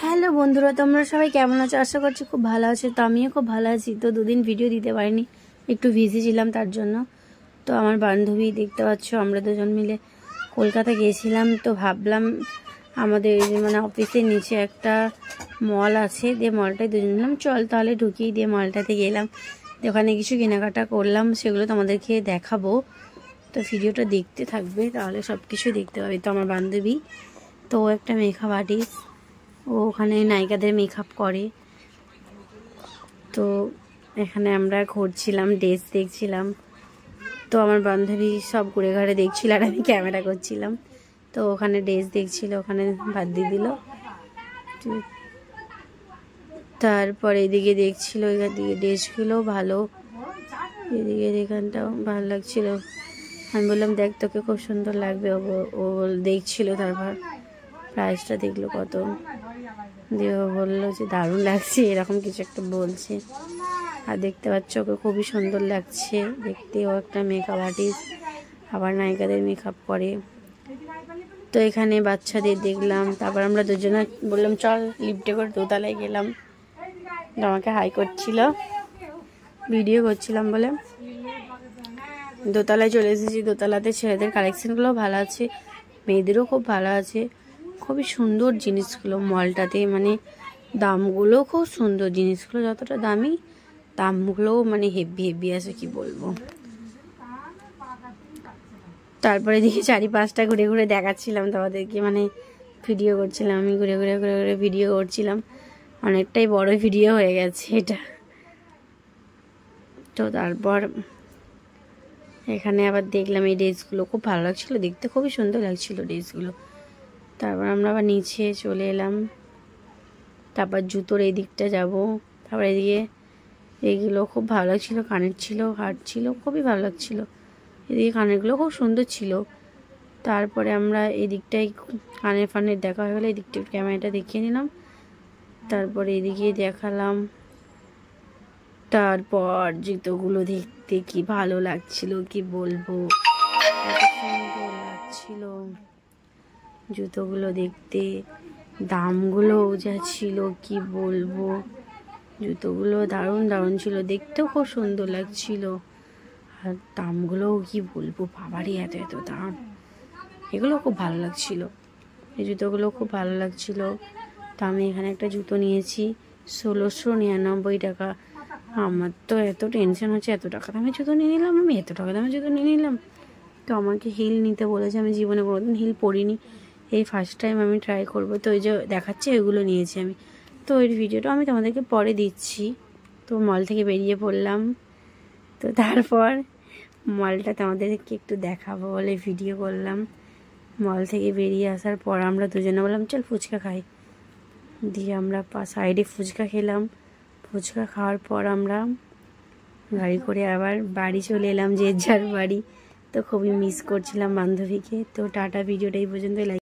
Hello বন্ধুরা, তোমরা সবাই কেমন আছো? আশা করছি খুব ভালো আছো। তো আমিও খুব ভালো আছি। তো দুদিন ভিডিও দিতে পারিনি, একটু বিজি ছিলাম তার জন্য। তো আমার বান্ধবী দেখতে পাচ্ছ, আমরা দুজন মিলে কলকাতা গিয়েছিলাম। তো ভাবলাম আমাদের মানে অফিসের নিচে একটা মল আছে, দিয়ে মলটায় দুজন মিলাম চল তাহলে ঢুকিয়ে দিয়ে মলটাতে গেলাম। ওখানে কিছু কেনাকাটা করলাম, সেগুলো তোমাদেরকে দেখাবো। তো ভিডিওটা দেখতে থাকবে, তাহলে সব কিছু দেখতে পাবে। তো আমার বান্ধবী তো একটা মেকআপ আর্টিস্ট, ও ওখানে নায়িকাদের মেকআপ করে। তো এখানে আমরা ঘুরছিলাম, ড্রেস দেখছিলাম। তো আমার বান্ধবী সব ঘুরে ঘুরে দেখছিল আর আমি ক্যামেরা করছিলাম। তো ওখানে ড্রেস দেখছিল, ওখানে বাদ দিয়ে দিল। তারপর এদিকে দেখছিল, এদিকে ড্রেসগুলো ভালো, এদিকে এখানটাও ভালো লাগছিল। আমি বললাম দেখ তোকে খুব সুন্দর লাগবে। ও দেখছিল, তারপর প্রাইসটা দেখলো কত, দিয়ে ও বললো যে দারুণ লাগছে, এরকম কিছু একটা বলছে। আর দেখতে পাচ্ছ ওকে খুবই সুন্দর লাগছে দেখতে। ও একটা মেকআপ আর্টিস্ট, আবার নায়িকাদের মেকআপ করে। তো এখানে বাচ্চাদের দেখলাম। তারপর আমরা দুজনে বললাম চল লিফটে করে দোতলায় গেলাম। আমাকে হাই করছিল, ভিডিও করছিলাম বলে দোতলায় চলে এসেছি। দোতলাতে ছেলেদের কালেকশনগুলো ভালো আছে, মেয়েদেরও খুব ভালো আছে। খুবই সুন্দর জিনিসগুলো মলটাতে, মানে দামগুলো খুব সুন্দর। জিনিসগুলো যতটা দামি, দামগুলোও মানে হেভি হেভি আছে, কি বলবো। তারপরে দেখি চারিপাশটা ঘুরে ঘুরে দেখাচ্ছিলাম তোমাদেরকে, মানে ভিডিও করছিলাম। আমি ঘুরে ঘুরে ঘুরে ঘুরে ভিডিও করছিলাম। অনেকটাই বড় ভিডিও হয়ে গেছে এটা। তো তারপর এখানে আবার দেখলাম এই ড্রেসগুলো খুব ভালো লাগছিলো দেখতে, খুবই সুন্দর লাগছিল ড্রেসগুলো। তারপর আমরা আবার নিচে চলে এলাম। তারপর জুতোর এই দিকটা যাব। তারপর এদিকে এইগুলো খুব ভালো লাগছিলো, কানের ছিল, হার ছিল, খুবই ভালো লাগছিলো। এদিকে কানেরগুলো খুব সুন্দর ছিল। তারপরে আমরা এই দিকটাই কানের ফানের দেখা হয়ে গেলে এই দিকটা ক্যামেরাটা দেখিয়ে নিলাম। তারপরে এদিকে দেখালাম। তারপর জুতোগুলো দেখতে কি ভালো লাগছিল, কি বলবো, এত সুন্দর লাগছিল জুতোগুলো দেখতে। দামগুলো যা ছিল কি বলবো, জুতোগুলো দারুণ দারুণ ছিল, দেখতেও খুব সুন্দর লাগছিল। আর দামগুলোও কি বলবো, বাবারই এত এত দাম। এগুলো খুব ভালো লাগছিল, এই জুতোগুলো খুব ভালো লাগছিল। তো আমি এখানে একটা জুতো নিয়েছি 1699 টাকা। আমার তো এত টেনশন হচ্ছে, এত টাকা দামে জুতো নিয়ে নিলাম, আমি এত টাকা দামে জুতো নিয়ে নিলাম। তো আমাকে হিল নিতে বলেছে, আমি জীবনে কোনোদিন হিল পরিনি, এই ফার্স্ট টাইম আমি ট্রাই করব। তো এই যে দেখাচ্ছে এগুলো নিয়েছি আমি। তো ওই ভিডিওটা আমি তোমাদেরকে পরে দিচ্ছি। তো মল থেকে বেরিয়ে পড়লাম। তো তারপর মলটা তোমাদেরকে একটু দেখাবো বলে ভিডিও করলাম। মল থেকে বেরিয়ে আসার পর আমরা দুজনে বললাম চল ফুচকা খাই। দিয়ে আমরা সাইডে ফুচকা খেলাম। ফুচকা খাওয়ার পর আমরা গাড়ি করে আবার বাড়ি চলে এলাম, যে যার বাড়ি। তো খুবই মিস করছিলাম বান্ধবীকে। তো টাটা, ভিডিওটা এই পর্যন্ত।